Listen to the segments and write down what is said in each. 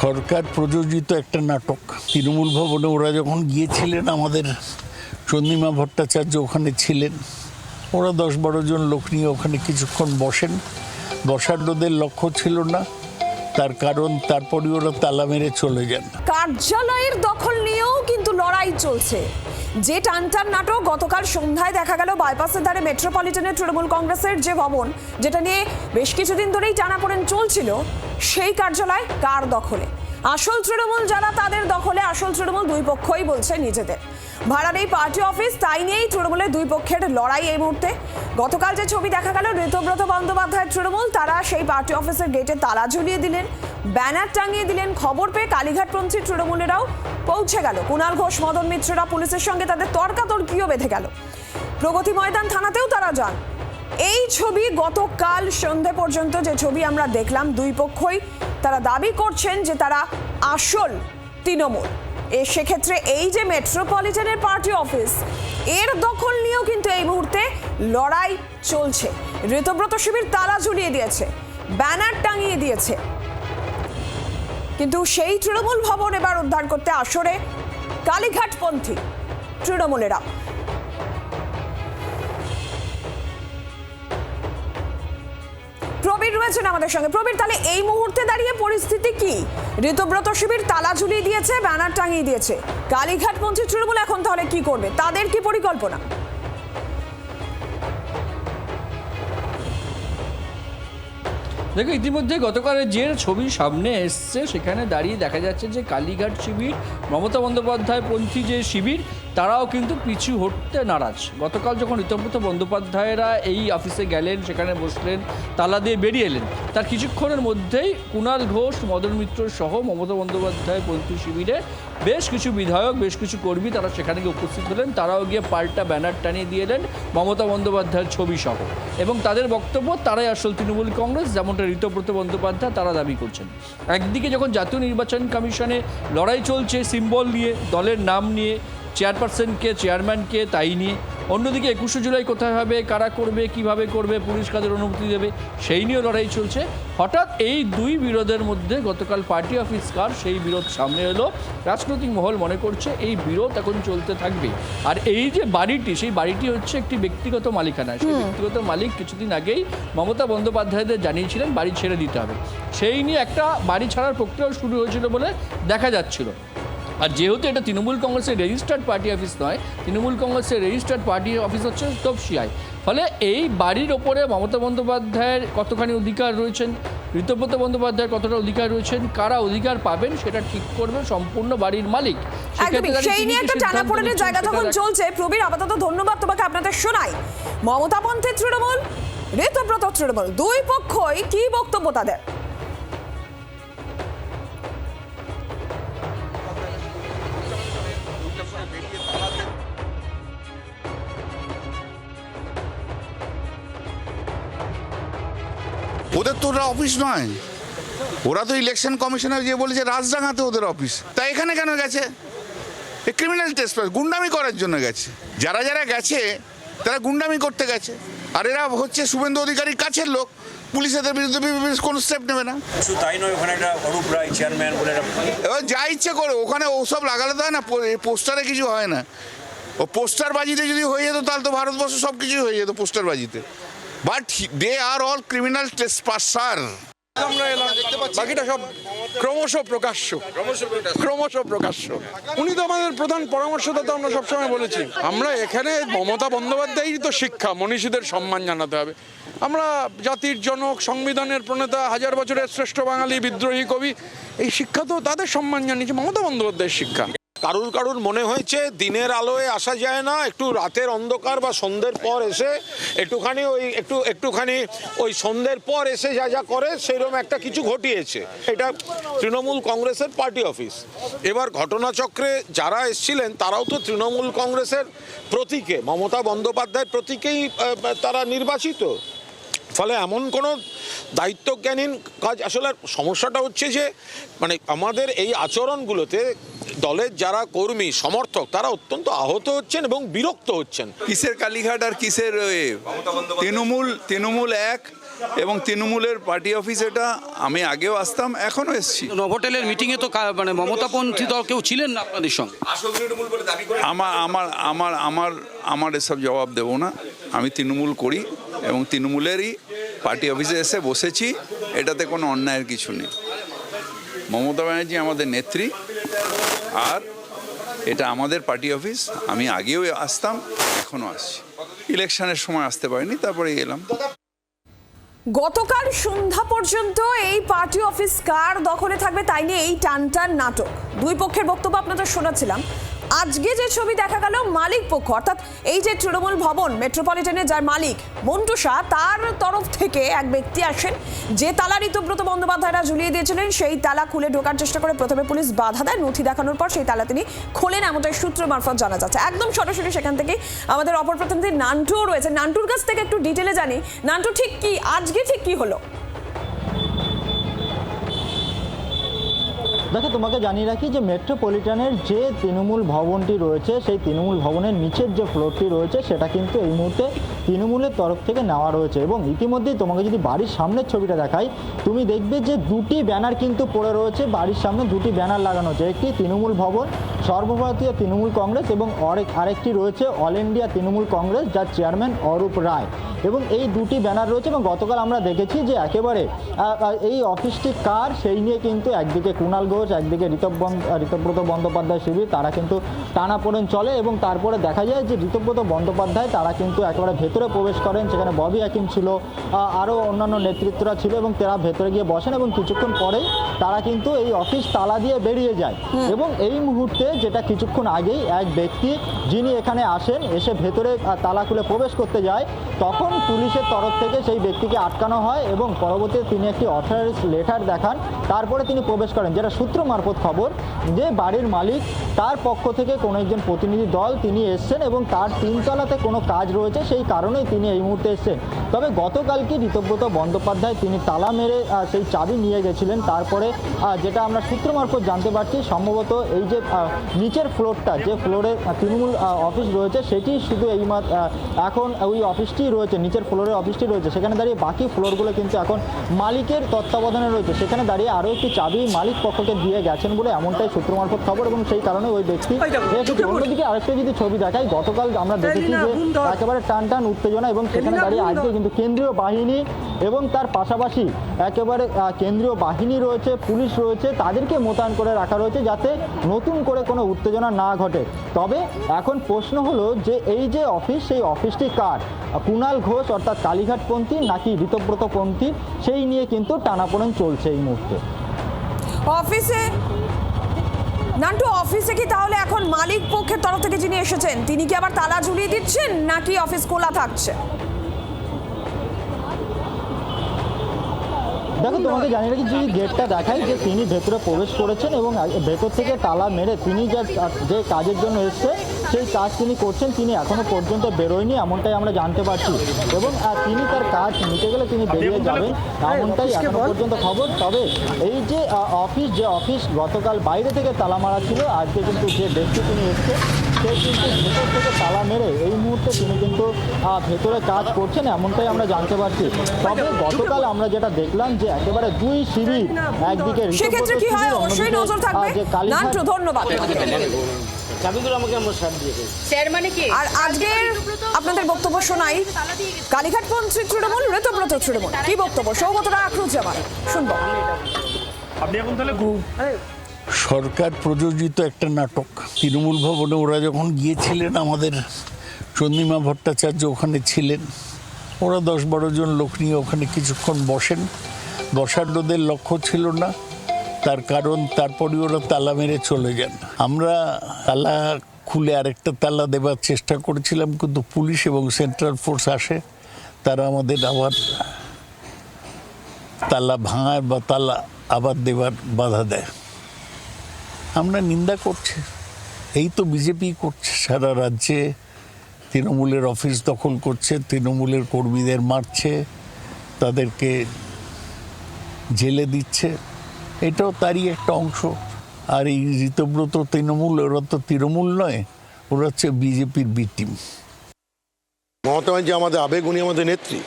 সরকার প্রযোজিত একটা নাটক। তৃণমূল ভবনে ওরা যখন গিয়েছিলেন, আমাদের চন্দ্রিমা ভট্টাচার্য ওখানে ছিলেন, ওরা 10-12 জন লোক নিয়ে ওখানে কিছুক্ষণ বসেন। বসার ওদের লক্ষ্য ছিল না, তার কারণ তারপরে ওরা তালা মেরে চলে যান। কার্যালয়ের দখল নিয়েও কিন্তু লড়াই চলছে। যে টানটান নাটক গতকাল সন্ধ্যায় দেখা গেল বাইপাসের ধারে মেট্রোপলিটনের তৃণমূল কংগ্রেসের যে ভবন, যেটা নিয়ে বেশ কিছুদিন ধরেই টানাপোড়েন চলছিল, সেই কার্যালয় কার দখলে? আসল তৃণমূল যারা, তাদের দখলে। আসল তৃণমূল দুই পক্ষই বলছে নিজেদের। ভাড়া নেই পার্টি অফিস, তাই নিয়েই তৃণমূলের দুই পক্ষের লড়াই এই মুহূর্তে। গতকাল যে ছবি দেখা গেল, ঋতব্রত বন্দ্যোপাধ্যায়ের তৃণমূল, তারা সেই পার্টি অফিসের গেটে তালা ঝুলিয়ে দিলেন, ব্যানার টাঙিয়ে দিলেন। খবর পেয়ে কালীঘাটপন্থী তৃণমূলেরাও পৌঁছে গেল। কুণাল ঘোষ, মদন মিত্ররা পুলিশের সঙ্গে তাদের তর্কাতর্কিও বেঁধে গেল। প্রগতি ময়দান থানাতেও তারা যান। এই ছবি গতকাল সন্ধে পর্যন্ত যে ছবি আমরা দেখলাম, দুই পক্ষই তারা দাবি করছেন যে তারা আসল তৃণমূল। সেক্ষেত্রে এই যে মেট্রোপলিটনের পার্টি অফিস, এর দখল নিয়েও কিন্তু এই মুহূর্তে লড়াই চলছে। ঋতব্রত শিবির তালা ঝুলিয়ে দিয়েছে, ব্যানার টাঙিয়ে দিয়েছে, কিন্তু সেই তৃণমূল ভবন এবার উদ্ধার করতে আসরে কালীঘাটপন্থী তৃণমূলেরা। প্রবীর রয়েছেন আমাদের সঙ্গে। প্রবীর, তাহলে এই মুহূর্তে দাঁড়িয়ে পরিস্থিতি কি? ঋতব্রত শিবির তালা ঝুলিয়ে দিয়েছে, ব্যানার টাঙিয়ে দিয়েছে, কালীঘাটপন্থী তৃণমূল এখন তাহলে কি করবে? তাদের কি পরিকল্পনা? দেখো, ইতিমধ্যে গতকালের যে ছবি সামনে এসছে, সেখানে দাঁড়িয়ে দেখা যাচ্ছে যে কালীঘাট শিবির, মমতা বন্দ্যোপাধ্যায় পন্থী যে শিবির, তারাও কিন্তু পিছু হটতে নারাজ। গতকাল যখন ঋতব্রত বন্দ্যোপাধ্যায়রা এই অফিসে গেলেন, সেখানে বসলেন, তালা দিয়ে বেরিয়ে এলেন, তার কিছুক্ষণের মধ্যেই কুণাল ঘোষ, মদন মিত্র সহ মমতা বন্দ্যোপাধ্যায় পন্থী শিবিরে বেশ কিছু বিধায়ক, বেশ কিছু কর্মী তারা সেখানে গিয়ে উপস্থিত হলেন। তারাও গিয়ে পাল্টা ব্যানার টানিয়ে দিয়ে এলেন মমতা বন্দ্যোপাধ্যায়ের ছবি সহ, এবং তাদের বক্তব্য তারাই আসল তৃণমূল কংগ্রেস, যেমনটা ঋতব্রত বন্দ্যোপাধ্যায় তারা দাবি করছেন। একদিকে যখন জাতীয় নির্বাচন কমিশনে লড়াই চলছে সিম্বল নিয়ে, দলের নাম নিয়ে, চেয়ারপারসনকে, চেয়ারম্যানকে, তাই নিয়ে, অন্যদিকে 21শে জুলাই কোথায় হবে, কারা করবে, কিভাবে করবে, পুলিশ কাদের অনুমতি দেবে, সেই নিয়েও লড়াই চলছে। হঠাৎ এই দুই বিরোধের মধ্যে গতকাল পার্টি অফিস কার, সেই বিরোধ সামনে এলো। রাজনৈতিক মহল মনে করছে এই বিরোধ এখন চলতে থাকবে। আর এই যে বাড়িটি, সেই বাড়িটি হচ্ছে একটি ব্যক্তিগত মালিকানা। সেই ব্যক্তিগত মালিক কিছুদিন আগেই মমতা বন্দ্যোপাধ্যায়দের জানিয়েছিলেন বাড়ি ছেড়ে দিতে হবে। সেই নিয়ে একটা বাড়ি ছাড়ার প্রক্রিয়াও শুরু হয়েছিল বলে দেখা যাচ্ছিল। আর যেহেতু এটা তৃণমূল কংগ্রেসের রেজিস্টার্ড পার্টি অফিস নয়, তৃণমূল কংগ্রেসের রেজিস্টার্ড পার্টি অফিস হচ্ছে তপসিয়ায়, ফলে এই বাড়ির ওপরে মমতা বন্দ্যোপাধ্যায়ের কতখানি অধিকার রয়েছেন, ঋতব্রত বন্দ্যোপাধ্যায়ের কতটা অধিকার রয়েছেন, কারা অধিকার পাবেন সেটা ঠিক করবে সম্পূর্ণ বাড়ির মালিক। সেই নিয়ে একটা টানাপোড়েনের জায়গা তখন চলছে। প্রবীর, আপাতত ধন্যবাদ তোমাকে। আপনাদের শোনাই, মমতাপন্থী তৃণমূল, ঋতব্রত তৃণমূল, দুই পক্ষই কি বক্তব্য তাদের? ওদের তো ওরা অফিস নয়, ওরা তো ইলেকশন কমিশনার যে বলেছে রাজডাঙ্গাতে ওদের অফিস। তাই এখানে কেন গেছে? এই ক্রিমিনাল টেস্ট গুন্ডামি করার জন্য গেছে। যারা যারা গেছে তারা গুন্ডামি করতে গেছে, আর এরা হচ্ছে শুভেন্দু অধিকারীর কাছের লোক। পুলিশ এদের বিরুদ্ধে কোনো স্টেপ নেবে না। শুধু তাই নয়, ওখানে একটা অরূপ রায় চেয়ারম্যান বলে এবার যা ইচ্ছে করে ওখানে ওসব লাগালে তো হয় না, পোস্টারে কিছু হয় না। ও পোস্টার বাজিতে যদি হয়ে যেত তাহলে তো ভারতবর্ষ সব কিছুই হয়ে যেত পোস্টার বাজিতে। But they are all criminal trespasser. আমরা এলাম, বাকিটা সব ক্রমশ প্রকাশ্য। উনি তো আমাদের প্রধান পরামর্শদাতা, আমরা সবসময় বলেছি। আমরা এখানে মমতা বন্দ্যোপাধ্যায়েরই তো শিক্ষা, মনীষীদের সম্মান জানাতে হবে। আমরা জাতির জনক, সংবিধানের প্রণেতা, 1000 বছরের শ্রেষ্ঠ বাঙালি বিদ্রোহী কবি, এই শিক্ষা তো তাদের সম্মান জানিয়েছে, মমতা বন্দ্যোপাধ্যায়ের শিক্ষা। কারুর মনে হয়েছে দিনের আলোয় আসা যায় না, একটু রাতের অন্ধকার বা সন্ধ্যের পর এসে একটুখানি ওই সন্ধ্যের পর এসে যা করে সেইরকম একটা কিছু ঘটিয়েছে। এটা তৃণমূল কংগ্রেসের পার্টি অফিস। এবার ঘটনাচক্রে যারা এসেছিলেন তারাও তো তৃণমূল কংগ্রেসের প্রতীকে, মমতা বন্দ্যোপাধ্যায়ের প্রতীকেই তারা নির্বাচিত। ফলে এমন কোনো দায়িত্বজ্ঞানহীন কাজ। আসলে সমস্যাটা হচ্ছে যে মানে আমাদের এই আচরণগুলোতে দলের যারা কর্মী সমর্থক তারা অত্যন্ত আহত হচ্ছেন এবং বিরক্ত হচ্ছেন। কিসের কালীঘাট আর কিসের তৃণমূল এক এবং তৃণমূলের পার্টি অফিস এটা আমি আগেও আসতাম, এখনও এসছি। নভোটেলের মিটিংয়ে তো মানে মমতাপন্থী দল কেউ ছিলেন না আপনাদের সঙ্গে? আমার এসব জবাব দেবো না। আমি তৃণমূল করি এবং তৃণমূলেরই পার্টি অফিসে এসে বসেছি, এটাতে কোনো অন্যায়ের কিছু নেই। মমতা ব্যানার্জি আমাদের নেত্রী, আর এটা আমাদের পার্টি অফিস। আমি আগেও আসতাম, এখনও আসছি। ইলেকশনের সময় আসতে পারিনি, তারপরে এলাম। গতকাল সন্ধ্যা পর্যন্ত এই পার্টি অফিস কার দখলে থাকবে তাই নিয়ে এই টানটান নাটক। দুই পক্ষের বক্তব্য আপনাদের শোনাচ্ছিলাম। আজকে যে ছবি দেখা গেল, মালিক পক্ষ অর্থাৎ এই যে তৃণমূল ভবন মেট্রোপলিটনের যার মালিক মন্টু শাহ, তার তরফ থেকে এক ব্যক্তি আসেন, যে তালা ঋতব্রত বন্দ্যোপাধ্যায়রা ঝুলিয়ে দিয়েছিলেন সেই তালা খুলে ঢোকার চেষ্টা করে প্রথমে পুলিশ বাধা দেয়। নথি দেখানোর পর সেই তালা তিনি খোলেন, এমনটাই সূত্র মারফত জানা যাচ্ছে। একদম সরাসরি সেখান থেকে আমাদের অপর প্রতিনিধি নান্টুও রয়েছে। নান্টুর কাছ থেকে একটু ডিটেলে জানি। নান্টু, ঠিক কি আজকে ঠিক কি হলো? দেখো, তোমাকে জানিয়ে রাখি যে মেট্রোপলিটনের যে তৃণমূল ভবনটি রয়েছে, সেই তৃণমূল ভবনের নিচের যে ফ্লোরটি রয়েছে সেটা কিন্তু এই মুহূর্তে তৃণমূলের তরফ থেকে নেওয়া রয়েছে। এবং ইতিমধ্যেই তোমাকে যদি বাড়ির সামনের ছবিটা দেখাই, তুমি দেখবে যে দুটি ব্যানার কিন্তু পড়ে রয়েছে। বাড়ির সামনে দুটি ব্যানার লাগানো হচ্ছে, একটি তৃণমূল ভবন সর্বভারতীয় তৃণমূল কংগ্রেস এবং আরেকটি রয়েছে অল ইন্ডিয়া তৃণমূল কংগ্রেস, যার চেয়ারম্যান অরূপ রায়। এবং এই দুটি ব্যানার রয়েছে। এবং গতকাল আমরা দেখেছি যে একেবারে এই অফিসটি কার সেই নিয়ে কিন্তু একদিকে কুণাল ঘোষ, একদিকে ঋতব্রত বন্দ্যোপাধ্যায় শিবির, তারা কিন্তু টানাপোড়েন চলে। এবং তারপরে দেখা যায় যে ঋতব্রত বন্দ্যোপাধ্যায় তারা কিন্তু একেবারে ভেতরে প্রবেশ করেন। সেখানে ববি হাকিম ছিল, আরও অন্যান্য নেতৃত্বরা ছিল, এবং তারা ভেতরে গিয়ে বসেন এবং কিছুক্ষণ পরেই তারা কিন্তু এই অফিস তালা দিয়ে বেরিয়ে যায়। এবং এই মুহূর্তে যেটা কিছুক্ষণ আগেই এক ব্যক্তি যিনি এখানে আসেন, এসে ভেতরে তালা খুলে প্রবেশ করতে যায়, তখন পুলিশের তরফ থেকে সেই ব্যক্তিকে আটকানো হয় এবং পরবর্তীতে তিনি একটি অথরাইজ লেটার দেখান, তারপরে তিনি প্রবেশ করেন। যেটা সূত্র মারফত খবর যে বাড়ির মালিক তার পক্ষ থেকে কোনো একজন প্রতিনিধি দল তিনি এসছেন এবং তার তিনতলাতে কোনো কাজ রয়েছে, সেই কারণেই তিনি এই মুহূর্তে এসছেন। তবে গতকালকে ঋতব্রত বন্দ্যোপাধ্যায় তিনি তালা মেরে সেই চাবি নিয়ে গেছিলেন। তারপরে যেটা আমরা সূত্র মারফত জানতে পারছি, সম্ভবত এই যে নিচের ফ্লোরটা, যে ফ্লোরে তৃণমূল অফিস রয়েছে, সেটি শুধু এই এখন ওই অফিসটি রয়েছে, নিচের ফ্লোরের অফিসটি রয়েছে। সেখানে দাঁড়িয়ে বাকি ফ্লোরগুলো কিন্তু এখন মালিকের তত্ত্বাবধানে রয়েছে। সেখানে দাঁড়িয়ে আরও একটি চাবি মালিক পক্ষকে দিয়ে গেছেন বলে এমনটাই সূত্র মারফত খবর, এবং সেই কারণে ওই ব্যক্তি এসেছে। অন্যদিকে আরেকটা যদি ছবি দেখাই, গতকাল আমরা দেখেছি যে একেবারে টান উত্তেজনা, এবং সেখানে দাঁড়িয়ে আজকে কিন্তু কেন্দ্রীয় বাহিনী এবং তার পাশাপাশি একেবারে কেন্দ্রীয় বাহিনী রয়েছে, পুলিশ রয়েছে, তাদেরকে মোতায়েন করে রাখা রয়েছে যাতে নতুন করে কোনো উত্তেজনা না ঘটে। তবে এখন প্রশ্ন হলো যে এই যে অফিস, সেই অফিসটি কার? কুণাল ঘোষ অর্থাৎ কালীঘাটপন্থী নাকি ঋতব্রতপন্থী, সেই নিয়ে কিন্তু টানাপোড়েন চলছে এই মুহূর্তে। অফিসে নান্টু, অফিসে কি তাহলে এখন মালিক পক্ষের তরফ থেকে যিনি এসেছেন তিনি কি আবার তালা ঝুলিয়ে দিচ্ছেন, নাকি অফিস খোলা থাকছে? দেখো, তোমাকে জানিয়ে রাখি যদি গেটটা দেখাই যে তিনি ভেতরে প্রবেশ করেছেন এবং ভেতর থেকে তালা মেরে তিনি যে কাজের জন্য এসছে সেই কাজ তিনি করছেন, তিনি এখনো পর্যন্ত বেরোয়নি, এমনটাই আমরা জানতে পারছি। এবং তিনি তার কাজ মিটে গেলে তিনি বেরিয়ে যাবেন, এমনটাই এখনো পর্যন্ত খবর। তবে এই যে অফিস গতকাল বাইরে থেকে তালা মারা ছিল, আজকে কিন্তু যে ব্যক্তি তিনি এসছে সে কিন্তু ভেতর থেকে তালা মেরে এই মুহূর্তে তিনি কিন্তু ভেতরে কাজ করছেন, এমনটাই আমরা জানতে পারছি। তবে গতকাল আমরা যেটা দেখলাম যে একেবারে দুই শিবির, একদিকে সেক্ষেত্রে কি হয় অবশ্যই নজর থাকবে। নান্টু, ধন্যবাদ। আর আজকের আপনাদের বক্তব্য শোনাই। কালীঘাটপন্থী তৃণমূল, ঋতব্রত তৃণমূল, কি বক্তব্য? সৌগতরা আক্রুজ্জামান, শুনবো। আপনি এখন তাহলে সরকার প্রযোজিত একটা নাটক। তৃণমূল ভবনে ওরা যখন গিয়েছিলেন, আমাদের চন্দ্রিমা ভট্টাচার্য ওখানে ছিলেন, ওরা 10-12 জন লোক নিয়ে ওখানে কিছুক্ষণ বসেন। বসার ওদের লক্ষ্য ছিল না, তার কারণ তারপরে ওরা তালা মেরে চলে যান। আমরা তালা খুলে আরেকটা তালা দেবার চেষ্টা করেছিলাম, কিন্তু পুলিশ এবং সেন্ট্রাল ফোর্স আসে, তারা আমাদের আবার তালা ভাঙার বা তালা আবার দেবার বাধা দেয়। আমরা নিন্দা করছি, এই তো বিজেপি করছে, সারা রাজ্যে তৃণমূলের অফিস দখল করছে, তৃণমূলের কর্মীদের মারছে, তাদেরকে জেলে দিচ্ছে, এটাও তারই একটা অংশ। আর এই ঋতব্রত তৃণমূল, ওরা তো তৃণমূল নয়, ওরা হচ্ছে বিজেপির বি টিম। মমতা ব্যানার্জি আমাদের আবেগ, উনি আমাদের নেত্রী,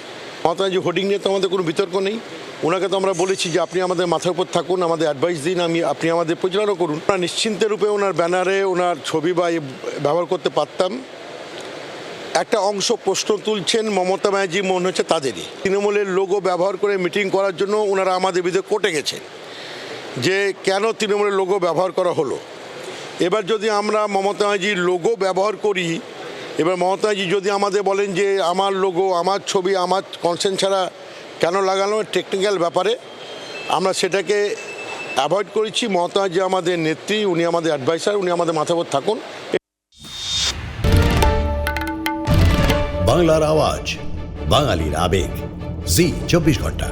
মমতা ব্যানার্জি হোর্ডিং নিয়ে তো আমাদের কোনো বিতর্ক নেই। ওনাকে তো আমরা বলেছি যে আপনি আমাদের মাথার উপর থাকুন, আমাদের অ্যাডভাইস দিন, আপনি আমাদের পরিচালনা করুন। ওনার নিশ্চিন্তে রূপে ওনার ব্যানারে ওনার ছবি বা ব্যবহার করতে পারতাম। একটা অংশ প্রশ্ন তুলছেন মমতা ব্যানার্জি, মনে হচ্ছে তাদেরই তৃণমূলের লোগো ব্যবহার করে মিটিং করার জন্য ওনারা আমাদের বিরুদ্ধে কোর্টে গেছেন যে কেন তৃণমূলের লোগো ব্যবহার করা হলো। এবার যদি আমরা মমতা ব্যানার্জির লোগো ব্যবহার করি, এবার মমতা ব্যানার্জি যদি আমাদের বলেন যে আমার লোগো, আমার ছবি, আমার কনসেন্ট ছাড়া কেন লাগানো, টেকনিক্যাল ব্যাপারে আমরা সেটাকে অ্যাভয়েড করেছি। মমতা ব্যানার্জি আমাদের নেত্রী, উনি আমাদের অ্যাডভাইসার, উনি আমাদের মাথার উপর থাকুন। বাংলার আওয়াজ, বাঙালির আবেগ, জি 24 ঘন্টা।